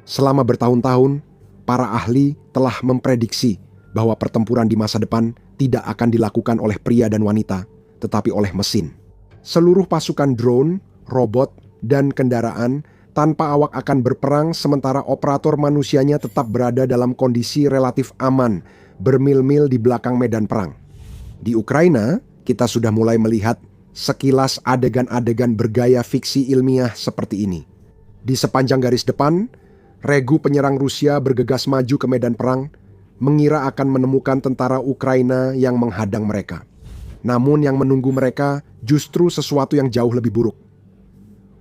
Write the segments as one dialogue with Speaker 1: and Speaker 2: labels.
Speaker 1: Selama bertahun-tahun, para ahli telah memprediksi bahwa pertempuran di masa depan tidak akan dilakukan oleh pria dan wanita, tetapi oleh mesin. Seluruh pasukan drone, robot, dan kendaraan tanpa awak akan berperang sementara operator manusianya tetap berada dalam kondisi relatif aman, bermil-mil di belakang medan perang. Di Ukraina, kita sudah mulai melihat sekilas adegan-adegan bergaya fiksi ilmiah seperti ini. Di sepanjang garis depan, regu penyerang Rusia bergegas maju ke medan perang, mengira akan menemukan tentara Ukraina yang menghadang mereka. Namun yang menunggu mereka justru sesuatu yang jauh lebih buruk.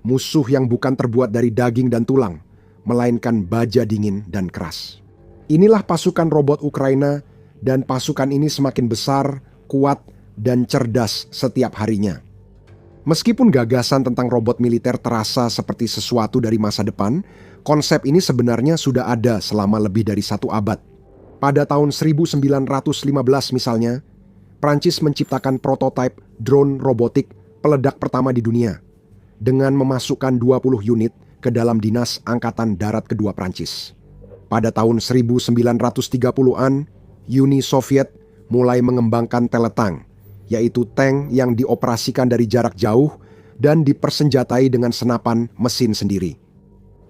Speaker 1: Musuh yang bukan terbuat dari daging dan tulang, melainkan baja dingin dan keras. Inilah pasukan robot Ukraina, dan pasukan ini semakin besar, kuat, dan cerdas setiap harinya. Meskipun gagasan tentang robot militer terasa seperti sesuatu dari masa depan, konsep ini sebenarnya sudah ada selama lebih dari 1 abad. Pada tahun 1915 misalnya, Prancis menciptakan prototipe drone robotik peledak pertama di dunia dengan memasukkan 20 unit ke dalam dinas Angkatan Darat kedua Prancis. Pada tahun 1930-an, Uni Soviet mulai mengembangkan Teletank, yaitu tank yang dioperasikan dari jarak jauh dan dipersenjatai dengan senapan mesin sendiri.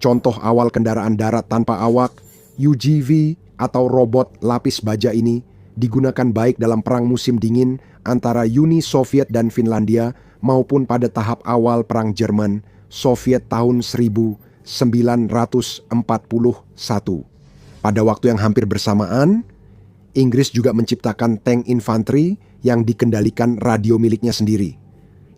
Speaker 1: Contoh awal kendaraan darat tanpa awak, UGV atau robot lapis baja ini digunakan baik dalam perang musim dingin antara Uni Soviet dan Finlandia maupun pada tahap awal perang Jerman-Soviet tahun 1941. Pada waktu yang hampir bersamaan, Inggris juga menciptakan tank infanteri yang dikendalikan radio miliknya sendiri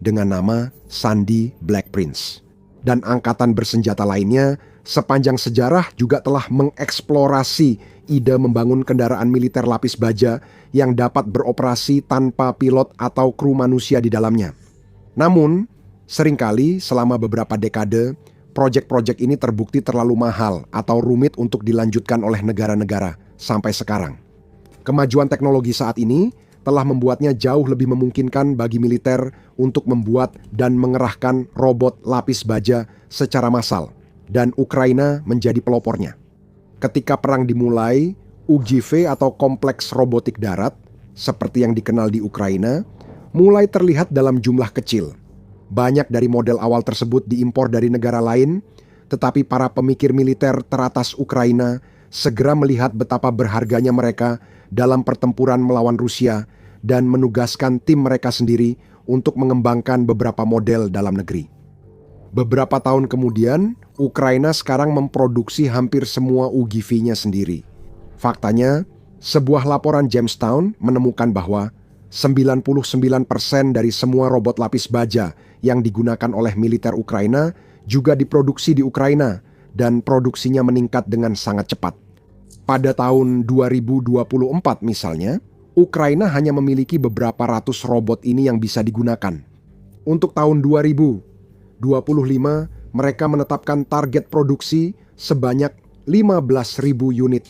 Speaker 1: dengan nama Sandy Black Prince. Dan angkatan bersenjata lainnya sepanjang sejarah juga telah mengeksplorasi ide membangun kendaraan militer lapis baja yang dapat beroperasi tanpa pilot atau kru manusia di dalamnya. Namun, seringkali selama beberapa dekade, proyek-proyek ini terbukti terlalu mahal atau rumit untuk dilanjutkan oleh negara-negara sampai sekarang. Kemajuan teknologi saat ini telah membuatnya jauh lebih memungkinkan bagi militer untuk membuat dan mengerahkan robot lapis baja secara massal, dan Ukraina menjadi pelopornya. Ketika perang dimulai, UGV atau kompleks robotik darat, seperti yang dikenal di Ukraina, mulai terlihat dalam jumlah kecil. Banyak dari model awal tersebut diimpor dari negara lain, tetapi para pemikir militer teratas Ukraina segera melihat betapa berharganya mereka dalam pertempuran melawan Rusia dan menugaskan tim mereka sendiri untuk mengembangkan beberapa model dalam negeri. Beberapa tahun kemudian, Ukraina sekarang memproduksi hampir semua UGV-nya sendiri. Faktanya, sebuah laporan Jamestown menemukan bahwa 99% dari semua robot lapis baja yang digunakan oleh militer Ukraina juga diproduksi di Ukraina dan produksinya meningkat dengan sangat cepat. Pada tahun 2024 misalnya, Ukraina hanya memiliki beberapa ratus robot ini yang bisa digunakan. Untuk tahun 2025, mereka menetapkan target produksi sebanyak 15.000 unit.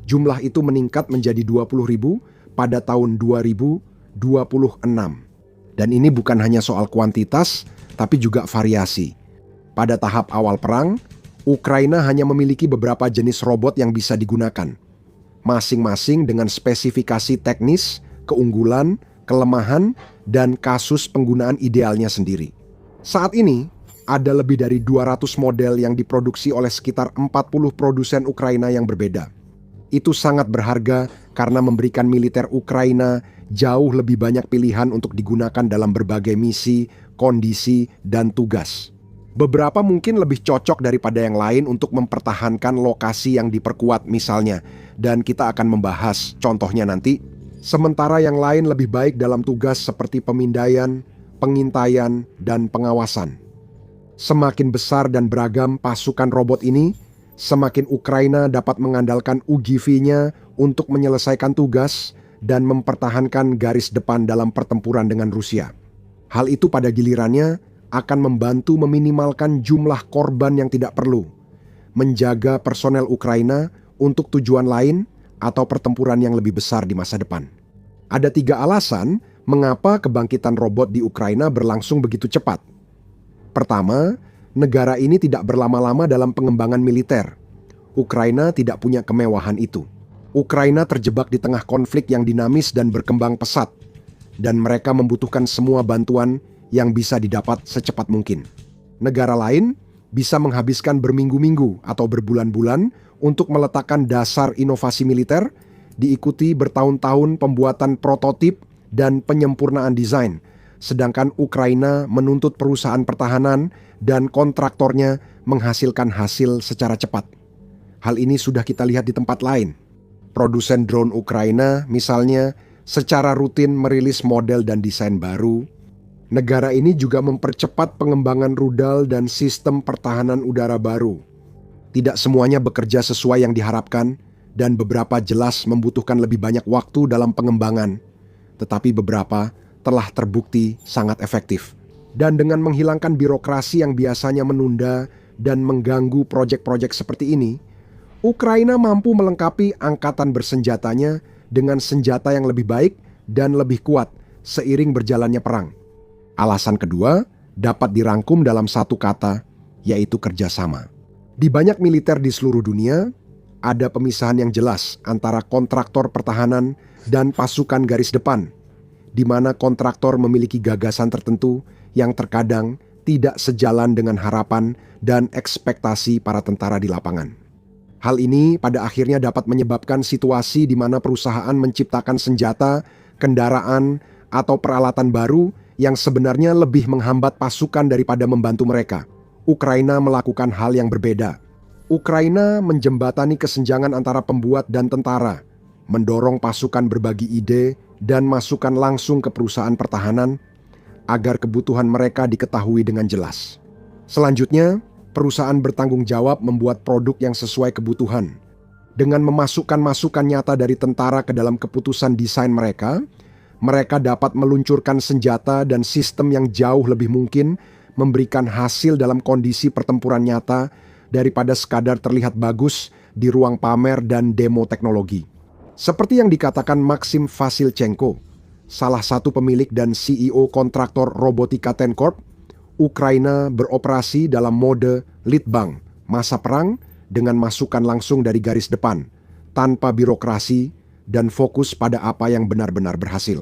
Speaker 1: Jumlah itu meningkat menjadi 20.000 pada tahun 2026. Dan ini bukan hanya soal kuantitas, tapi juga variasi. Pada tahap awal perang, Ukraina hanya memiliki beberapa jenis robot yang bisa digunakan, masing-masing dengan spesifikasi teknis, keunggulan, kelemahan, dan kasus penggunaan idealnya sendiri. Saat ini, ada lebih dari 200 model yang diproduksi oleh sekitar 40 produsen Ukraina yang berbeda. Itu sangat berharga karena memberikan militer Ukraina jauh lebih banyak pilihan untuk digunakan dalam berbagai misi, kondisi, dan tugas. Beberapa mungkin lebih cocok daripada yang lain untuk mempertahankan lokasi yang diperkuat misalnya, dan kita akan membahas contohnya nanti. Sementara yang lain lebih baik dalam tugas seperti pemindaian, pengintaian, dan pengawasan. Semakin besar dan beragam pasukan robot ini, semakin Ukraina dapat mengandalkan UGV-nya untuk menyelesaikan tugas dan mempertahankan garis depan dalam pertempuran dengan Rusia. Hal itu pada gilirannya akan membantu meminimalkan jumlah korban yang tidak perlu, menjaga personel Ukraina untuk tujuan lain atau pertempuran yang lebih besar di masa depan. Ada 3 alasan mengapa kebangkitan robot di Ukraina berlangsung begitu cepat. Pertama, Negara ini tidak berlama-lama dalam pengembangan militer. Ukraina tidak punya kemewahan itu. Ukraina terjebak di tengah konflik yang dinamis dan berkembang pesat, dan mereka membutuhkan semua bantuan yang bisa didapat secepat mungkin. Negara lain bisa menghabiskan berminggu-minggu atau berbulan-bulan untuk meletakkan dasar inovasi militer, diikuti bertahun-tahun pembuatan prototip dan penyempurnaan desain, sedangkan Ukraina menuntut perusahaan pertahanan dan kontraktornya menghasilkan hasil secara cepat. Hal ini sudah kita lihat di tempat lain. Produsen drone Ukraina misalnya secara rutin merilis model dan desain baru. Negara ini juga mempercepat pengembangan rudal dan sistem pertahanan udara baru. Tidak semuanya bekerja sesuai yang diharapkan, dan beberapa jelas membutuhkan lebih banyak waktu dalam pengembangan. Tetapi beberapa telah terbukti sangat efektif. Dan dengan menghilangkan birokrasi yang biasanya menunda dan mengganggu proyek-proyek seperti ini, Ukraina mampu melengkapi angkatan bersenjatanya dengan senjata yang lebih baik dan lebih kuat seiring berjalannya perang. Alasan kedua dapat dirangkum dalam satu kata, yaitu kerjasama. Di banyak militer di seluruh dunia, ada pemisahan yang jelas antara kontraktor pertahanan dan pasukan garis depan, di mana kontraktor memiliki gagasan tertentu yang terkadang tidak sejalan dengan harapan dan ekspektasi para tentara di lapangan. Hal ini pada akhirnya dapat menyebabkan situasi di mana perusahaan menciptakan senjata, kendaraan, atau peralatan baru yang sebenarnya lebih menghambat pasukan daripada membantu mereka. Ukraina melakukan hal yang berbeda. Ukraina menjembatani kesenjangan antara pembuat dan tentara, mendorong pasukan berbagi ide dan masukan langsung ke perusahaan pertahanan agar kebutuhan mereka diketahui dengan jelas. Selanjutnya, perusahaan bertanggung jawab membuat produk yang sesuai kebutuhan. Dengan memasukkan masukan nyata dari tentara ke dalam keputusan desain mereka, mereka dapat meluncurkan senjata dan sistem yang jauh lebih mungkin memberikan hasil dalam kondisi pertempuran nyata daripada sekadar terlihat bagus di ruang pamer dan demo teknologi. Seperti yang dikatakan Maxim Vasilchenko, salah satu pemilik dan CEO kontraktor robotika Tencorp, Ukraina beroperasi dalam mode lead bank, masa perang dengan masukan langsung dari garis depan, tanpa birokrasi dan fokus pada apa yang benar-benar berhasil.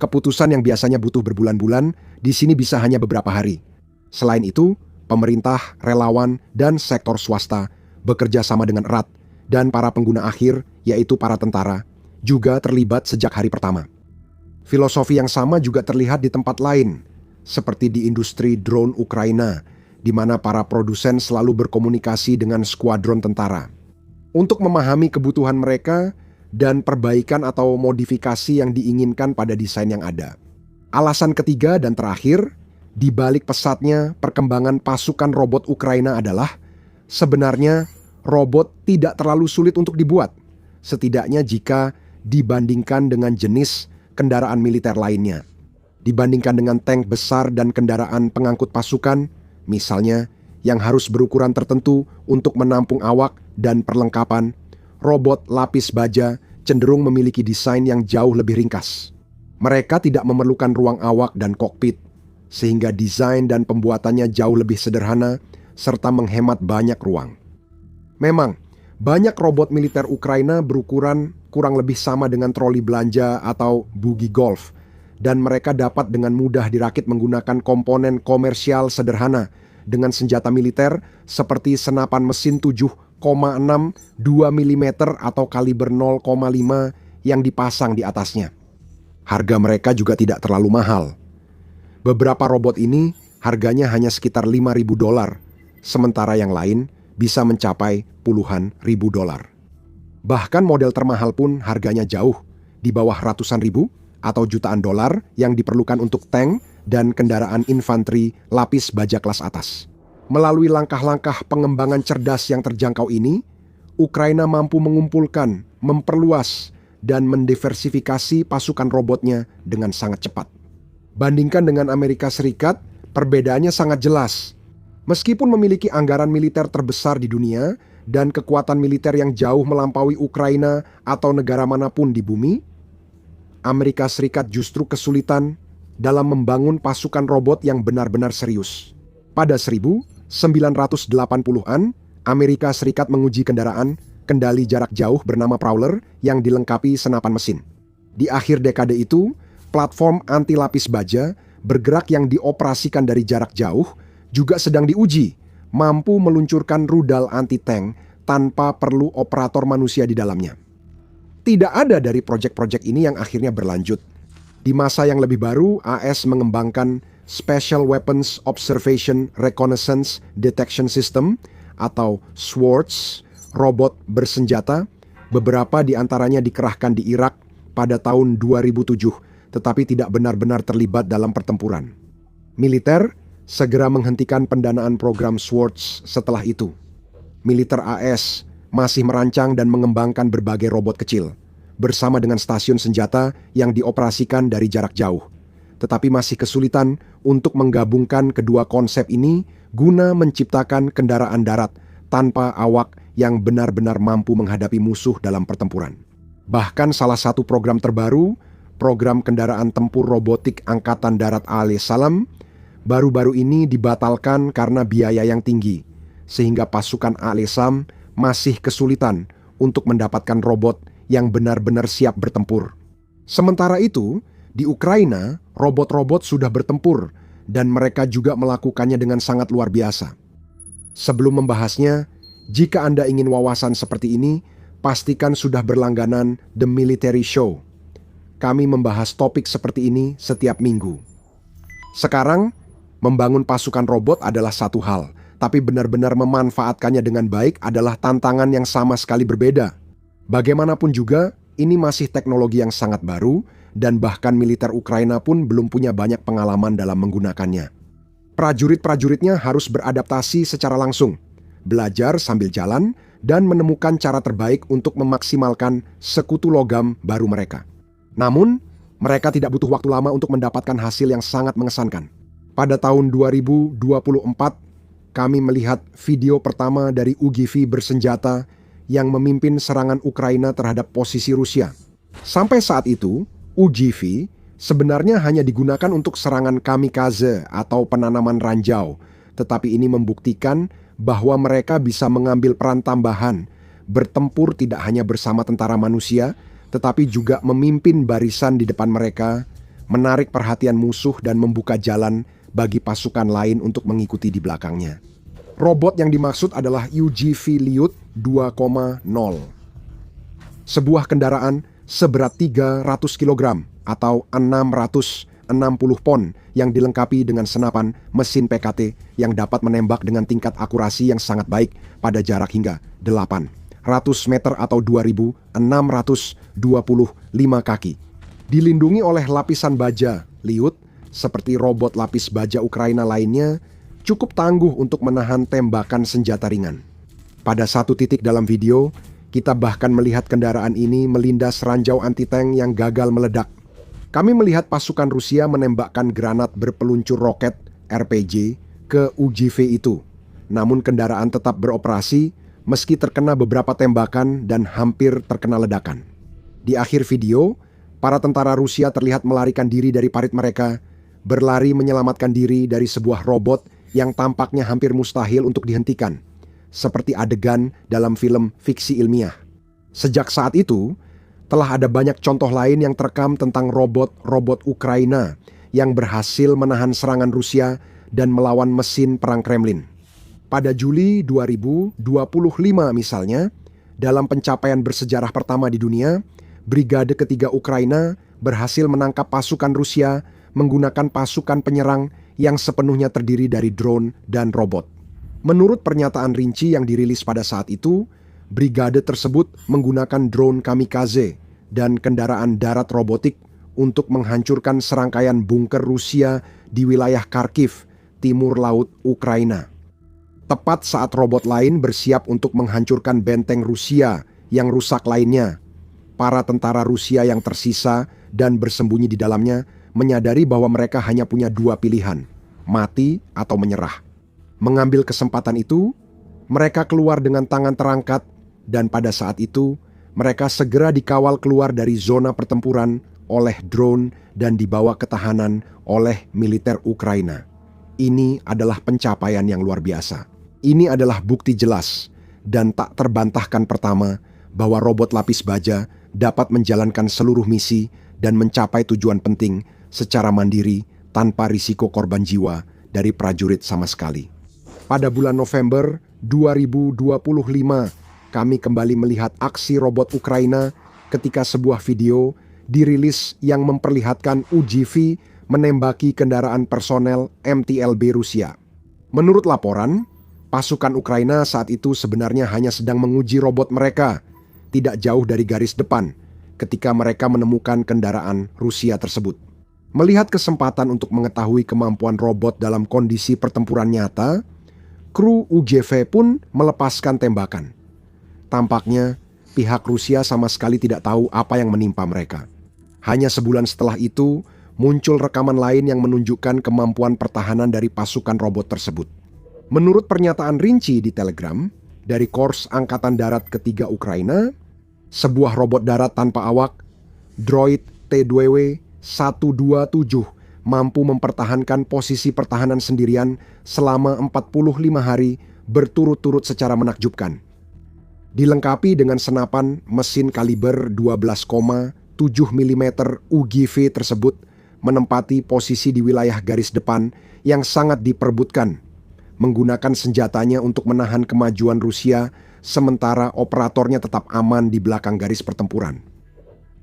Speaker 1: Keputusan yang biasanya butuh berbulan-bulan, di sini bisa hanya beberapa hari. Selain itu, pemerintah, relawan, dan sektor swasta bekerja sama dengan erat, dan para pengguna akhir, yaitu para tentara, juga terlibat sejak hari pertama. Filosofi yang sama juga terlihat di tempat lain, seperti di industri drone Ukraina, di mana para produsen selalu berkomunikasi dengan skuadron tentara untuk memahami kebutuhan mereka dan perbaikan atau modifikasi yang diinginkan pada desain yang ada. Alasan ketiga dan terakhir, di balik pesatnya perkembangan pasukan robot Ukraina adalah sebenarnya robot tidak terlalu sulit untuk dibuat, setidaknya jika dibandingkan dengan jenis kendaraan militer lainnya. Dibandingkan dengan tank besar dan kendaraan pengangkut pasukan, misalnya yang harus berukuran tertentu untuk menampung awak dan perlengkapan, robot lapis baja cenderung memiliki desain yang jauh lebih ringkas. Mereka tidak memerlukan ruang awak dan kokpit, sehingga desain dan pembuatannya jauh lebih sederhana serta menghemat banyak ruang. Memang, banyak robot militer Ukraina berukuran kurang lebih sama dengan troli belanja atau buggy golf, dan mereka dapat dengan mudah dirakit menggunakan komponen komersial sederhana dengan senjata militer seperti senapan mesin 7,6 2 mm atau kaliber 0,5 yang dipasang di atasnya. Harga mereka juga tidak terlalu mahal. Beberapa robot ini harganya hanya sekitar $5.000, sementara yang lain bisa mencapai puluhan ribu dolar. Bahkan model termahal pun harganya jauh di bawah ratusan ribu atau jutaan dolar yang diperlukan untuk tank dan kendaraan infanteri lapis baja kelas atas. Melalui langkah-langkah pengembangan cerdas yang terjangkau ini, Ukraina mampu mengumpulkan, memperluas, dan mendiversifikasi pasukan robotnya dengan sangat cepat. Bandingkan dengan Amerika Serikat, perbedaannya sangat jelas. Meskipun memiliki anggaran militer terbesar di dunia dan kekuatan militer yang jauh melampaui Ukraina atau negara manapun di bumi, Amerika Serikat justru kesulitan dalam membangun pasukan robot yang benar-benar serius. Pada 1980-an, Amerika Serikat menguji kendaraan kendali jarak jauh bernama Prowler yang dilengkapi senapan mesin. Di akhir dekade itu, platform anti lapis baja bergerak yang dioperasikan dari jarak jauh juga sedang diuji, mampu meluncurkan rudal anti-tank tanpa perlu operator manusia di dalamnya. Tidak ada dari proyek-proyek ini yang akhirnya berlanjut. Di masa yang lebih baru, AS mengembangkan Special Weapons Observation Reconnaissance Detection System atau SWORDS, robot bersenjata. Beberapa di antaranya dikerahkan di Irak pada tahun 2007, tetapi tidak benar-benar terlibat dalam pertempuran. Militer segera menghentikan pendanaan program SWORDS setelah itu. Militer AS masih merancang dan mengembangkan berbagai robot kecil, bersama dengan stasiun senjata yang dioperasikan dari jarak jauh. Tetapi masih kesulitan untuk menggabungkan kedua konsep ini guna menciptakan kendaraan darat tanpa awak yang benar-benar mampu menghadapi musuh dalam pertempuran. Bahkan salah satu program terbaru, program kendaraan tempur robotik Angkatan Darat Al-Salam, baru-baru ini dibatalkan karena biaya yang tinggi, sehingga pasukan Al-Salam masih kesulitan untuk mendapatkan robot yang benar-benar siap bertempur. Sementara itu, di Ukraina, robot-robot sudah bertempur dan mereka juga melakukannya dengan sangat luar biasa. Sebelum membahasnya, jika Anda ingin wawasan seperti ini, pastikan sudah berlangganan The Military Show. Kami membahas topik seperti ini setiap minggu. Sekarang, membangun pasukan robot adalah satu hal, tapi benar-benar memanfaatkannya dengan baik adalah tantangan yang sama sekali berbeda. Bagaimanapun juga, ini masih teknologi yang sangat baru, dan bahkan militer Ukraina pun belum punya banyak pengalaman dalam menggunakannya. Prajurit-prajuritnya harus beradaptasi secara langsung, belajar sambil jalan, dan menemukan cara terbaik untuk memaksimalkan sekutu logam baru mereka. Namun, mereka tidak butuh waktu lama untuk mendapatkan hasil yang sangat mengesankan. Pada tahun 2024, kami melihat video pertama dari UGV bersenjata yang memimpin serangan Ukraina terhadap posisi Rusia. Sampai saat itu, UGV sebenarnya hanya digunakan untuk serangan kamikaze atau penanaman ranjau, tetapi ini membuktikan bahwa mereka bisa mengambil peran tambahan, bertempur tidak hanya bersama tentara manusia, tetapi juga memimpin barisan di depan mereka, menarik perhatian musuh dan membuka jalan bagi pasukan lain untuk mengikuti di belakangnya. Robot yang dimaksud adalah UGV Lyut 2.0. Sebuah kendaraan seberat 300 kg atau 660 pon yang dilengkapi dengan senapan mesin PKT yang dapat menembak dengan tingkat akurasi yang sangat baik pada jarak hingga 800 meter atau 2.625 kaki. Dilindungi oleh lapisan baja Lyut, seperti robot lapis baja Ukraina lainnya, cukup tangguh untuk menahan tembakan senjata ringan. Pada satu titik dalam video, kita bahkan melihat kendaraan ini melindas ranjau anti-tank yang gagal meledak. Kami melihat pasukan Rusia menembakkan granat berpeluncur roket RPG ke UGV itu. Namun kendaraan tetap beroperasi meski terkena beberapa tembakan dan hampir terkena ledakan. Di akhir video, para tentara Rusia terlihat melarikan diri dari parit mereka, berlari menyelamatkan diri dari sebuah robot yang tampaknya hampir mustahil untuk dihentikan, seperti adegan dalam film fiksi ilmiah. Sejak saat itu, telah ada banyak contoh lain yang terekam tentang robot-robot Ukraina yang berhasil menahan serangan Rusia dan melawan mesin perang Kremlin. Pada Juli 2025 misalnya, dalam pencapaian bersejarah pertama di dunia, Brigade Ketiga Ukraina berhasil menangkap pasukan Rusia menggunakan pasukan penyerang yang sepenuhnya terdiri dari drone dan robot. Menurut pernyataan rinci yang dirilis pada saat itu, brigade tersebut menggunakan drone kamikaze dan kendaraan darat robotik untuk menghancurkan serangkaian bunker Rusia di wilayah Kharkiv, timur laut Ukraina. Tepat saat robot lain bersiap untuk menghancurkan benteng Rusia yang rusak lainnya, para tentara Rusia yang tersisa dan bersembunyi di dalamnya menyadari bahwa mereka hanya punya dua pilihan, mati atau menyerah. Mengambil kesempatan itu, mereka keluar dengan tangan terangkat, dan pada saat itu, mereka segera dikawal keluar dari zona pertempuran oleh drone dan dibawa ke tahanan oleh militer Ukraina. Ini adalah pencapaian yang luar biasa. Ini adalah bukti jelas dan tak terbantahkan pertama bahwa robot lapis baja dapat menjalankan seluruh misi dan mencapai tujuan penting secara mandiri tanpa risiko korban jiwa dari prajurit sama sekali. Pada bulan November 2025, kami kembali melihat aksi robot Ukraina ketika sebuah video dirilis yang memperlihatkan UGV menembaki kendaraan personel MTLB Rusia. Menurut laporan, pasukan Ukraina saat itu sebenarnya hanya sedang menguji robot mereka, tidak jauh dari garis depan, ketika mereka menemukan kendaraan Rusia tersebut. Melihat kesempatan untuk mengetahui kemampuan robot dalam kondisi pertempuran nyata, kru UGV pun melepaskan tembakan. Tampaknya, pihak Rusia sama sekali tidak tahu apa yang menimpa mereka. Hanya sebulan setelah itu, muncul rekaman lain yang menunjukkan kemampuan pertahanan dari pasukan robot tersebut. Menurut pernyataan rinci di Telegram, dari Korps Angkatan Darat Ketiga Ukraina, sebuah robot darat tanpa awak, droid TWW-127, mampu mempertahankan posisi pertahanan sendirian selama 45 hari berturut-turut secara menakjubkan. Dilengkapi dengan senapan mesin kaliber 12,7 mm UGV tersebut menempati posisi di wilayah garis depan yang sangat diperebutkan, menggunakan senjatanya untuk menahan kemajuan Rusia sementara operatornya tetap aman di belakang garis pertempuran.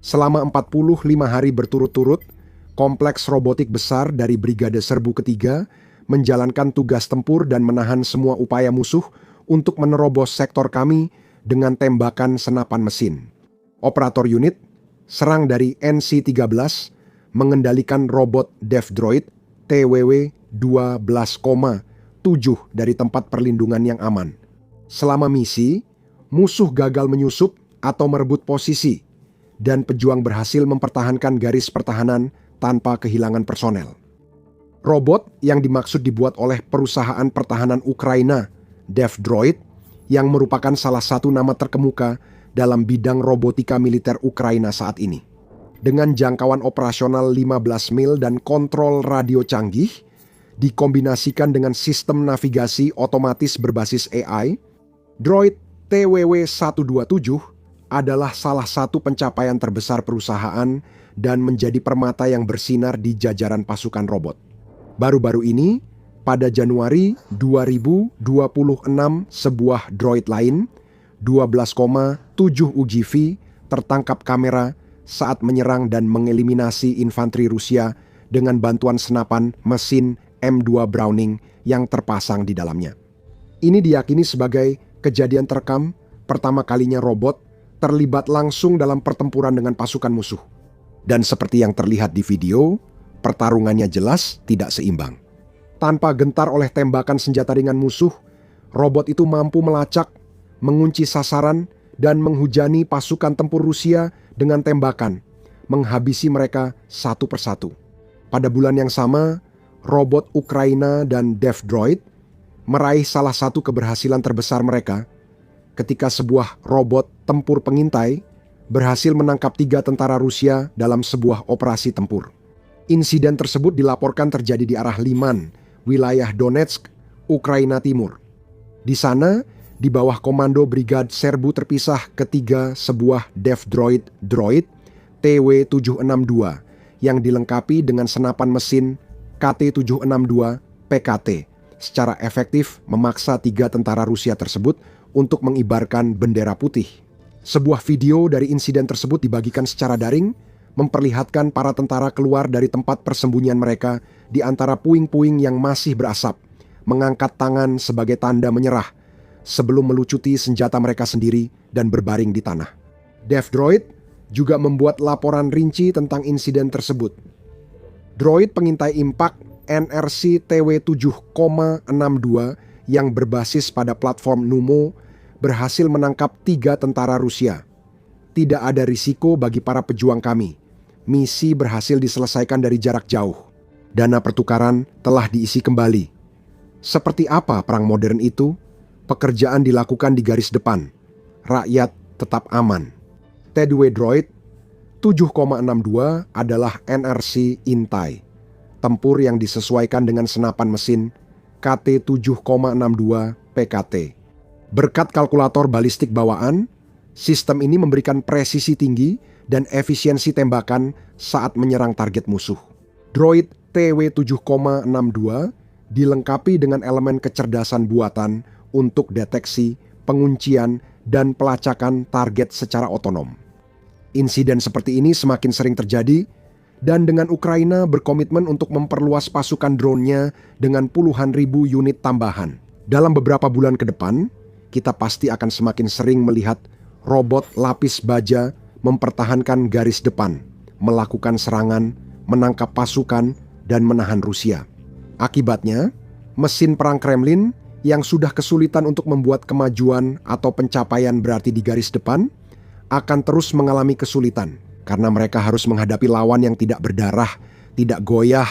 Speaker 1: Selama 45 hari berturut-turut, kompleks robotik besar dari Brigade Serbu Ketiga menjalankan tugas tempur dan menahan semua upaya musuh untuk menerobos sektor kami dengan tembakan senapan mesin. Operator unit serang dari NC-13 mengendalikan robot Dev Droid TWW 12,7 dari tempat perlindungan yang aman. Selama misi, musuh gagal menyusup atau merebut posisi, dan pejuang berhasil mempertahankan garis pertahanan tanpa kehilangan personel. Robot yang dimaksud dibuat oleh perusahaan pertahanan Ukraina, Dev Droid, yang merupakan salah satu nama terkemuka dalam bidang robotika militer Ukraina saat ini. Dengan jangkauan operasional 15 mil dan kontrol radio canggih, dikombinasikan dengan sistem navigasi otomatis berbasis AI, droid TWW-127 adalah salah satu pencapaian terbesar perusahaan dan menjadi permata yang bersinar di jajaran pasukan robot. Baru-baru ini, pada Januari 2026, sebuah droid lain, 12,7 UGV, tertangkap kamera saat menyerang dan mengeliminasi infanteri Rusia dengan bantuan senapan mesin M2 Browning yang terpasang di dalamnya. Ini diyakini sebagai kejadian terekam pertama kalinya robot terlibat langsung dalam pertempuran dengan pasukan musuh. Dan seperti yang terlihat di video, pertarungannya jelas tidak seimbang. Tanpa gentar oleh tembakan senjata ringan musuh, robot itu mampu melacak, mengunci sasaran, dan menghujani pasukan tempur Rusia dengan tembakan, menghabisi mereka satu persatu. Pada bulan yang sama, robot Ukraina dan Dev Droid meraih salah satu keberhasilan terbesar mereka ketika sebuah robot tempur pengintai berhasil menangkap 3 tentara Rusia dalam sebuah operasi tempur. Insiden tersebut dilaporkan terjadi di arah Liman, wilayah Donetsk, Ukraina Timur. Di sana, di bawah komando Brigade Serbu terpisah ketiga sebuah Dev Droid TW-762 yang dilengkapi dengan senapan mesin KT-762 PKT secara efektif memaksa 3 tentara Rusia tersebut untuk mengibarkan bendera putih. Sebuah video dari insiden tersebut dibagikan secara daring, memperlihatkan para tentara keluar dari tempat persembunyian mereka di antara puing-puing yang masih berasap, mengangkat tangan sebagai tanda menyerah, sebelum melucuti senjata mereka sendiri dan berbaring di tanah. Dev Droid juga membuat laporan rinci tentang insiden tersebut. Droid pengintai impak NRC TW-7,62 yang berbasis pada platform Numo berhasil menangkap 3 tentara Rusia. Tidak ada risiko bagi para pejuang kami. Misi berhasil diselesaikan dari jarak jauh. Dana pertukaran telah diisi kembali. Seperti apa perang modern itu? Pekerjaan dilakukan di garis depan. Rakyat tetap aman. TWW Droid 7,62 adalah NRC Intai. tempur yang disesuaikan dengan senapan mesin KT 7,62 PKT. Berkat kalkulator balistik bawaan, sistem ini memberikan presisi tinggi dan efisiensi tembakan saat menyerang target musuh. Droid TW 7,62 dilengkapi dengan elemen kecerdasan buatan untuk deteksi, penguncian, dan pelacakan target secara otonom. Insiden seperti ini semakin sering terjadi, dan dengan Ukraina berkomitmen untuk memperluas pasukan drone-nya dengan puluhan ribu unit tambahan. Dalam beberapa bulan ke depan, kita pasti akan semakin sering melihat robot lapis baja mempertahankan garis depan, melakukan serangan, menangkap pasukan, dan menahan Rusia. Akibatnya, mesin perang Kremlin yang sudah kesulitan untuk membuat kemajuan atau pencapaian berarti di garis depan, akan terus mengalami kesulitan karena mereka harus menghadapi lawan yang tidak berdarah, tidak goyah,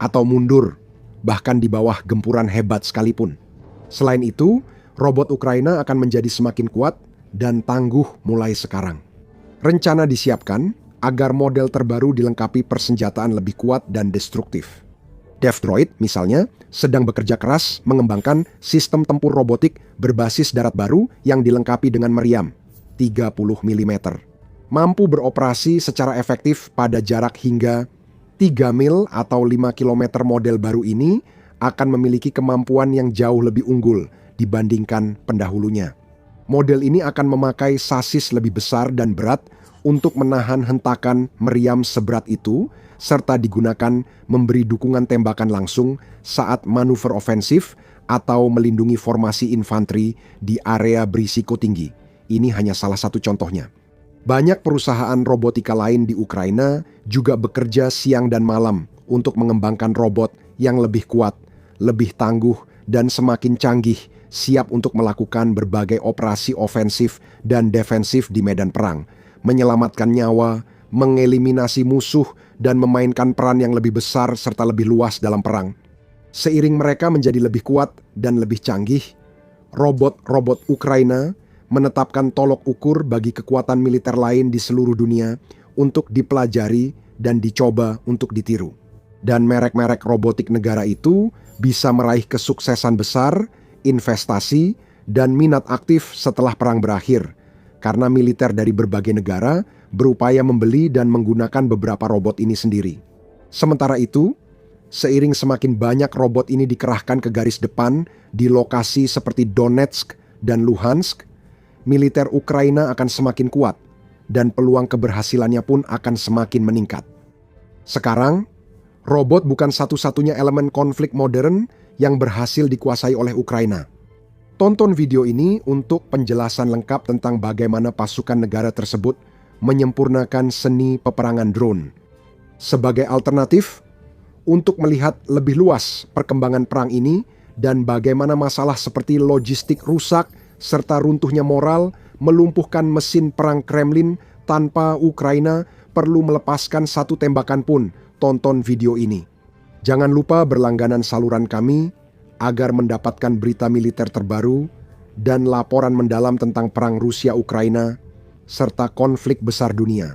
Speaker 1: atau mundur, bahkan di bawah gempuran hebat sekalipun. Selain itu, robot Ukraina akan menjadi semakin kuat dan tangguh mulai sekarang. Rencana disiapkan agar model terbaru dilengkapi persenjataan lebih kuat dan destruktif. DevDroid, misalnya, sedang bekerja keras mengembangkan sistem tempur robotik berbasis darat baru yang dilengkapi dengan meriam 30 mm. Mampu beroperasi secara efektif pada jarak hingga 3 mil atau 5 km. Model baru ini akan memiliki kemampuan yang jauh lebih unggul dibandingkan pendahulunya. Model ini akan memakai sasis lebih besar dan berat untuk menahan hentakan meriam seberat itu, serta digunakan memberi dukungan tembakan langsung saat manuver ofensif atau melindungi formasi infanteri di area berisiko tinggi. Ini hanya salah satu contohnya. Banyak perusahaan robotika lain di Ukraina juga bekerja siang dan malam untuk mengembangkan robot yang lebih kuat, lebih tangguh, dan semakin canggih, siap untuk melakukan berbagai operasi ofensif dan defensif di medan perang, menyelamatkan nyawa, mengeliminasi musuh, dan memainkan peran yang lebih besar serta lebih luas dalam perang. Seiring mereka menjadi lebih kuat dan lebih canggih, robot-robot Ukraina menetapkan tolok ukur bagi kekuatan militer lain di seluruh dunia untuk dipelajari dan dicoba untuk ditiru. Dan merek-merek robotik negara itu bisa meraih kesuksesan besar, investasi, dan minat aktif setelah perang berakhir, karena militer dari berbagai negara berupaya membeli dan menggunakan beberapa robot ini sendiri. Sementara itu, seiring semakin banyak robot ini dikerahkan ke garis depan di lokasi seperti Donetsk dan Luhansk, militer Ukraina akan semakin kuat dan peluang keberhasilannya pun akan semakin meningkat. Sekarang, robot bukan satu-satunya elemen konflik modern yang berhasil dikuasai oleh Ukraina. Tonton video ini untuk penjelasan lengkap tentang bagaimana pasukan negara tersebut menyempurnakan seni peperangan drone. Sebagai alternatif, untuk melihat lebih luas perkembangan perang ini dan bagaimana masalah seperti logistik rusak serta runtuhnya moral melumpuhkan mesin perang Kremlin tanpa Ukraina perlu melepaskan satu tembakan pun, tonton video ini. Jangan lupa berlangganan saluran kami agar mendapatkan berita militer terbaru dan laporan mendalam tentang perang Rusia-Ukraina serta konflik besar dunia.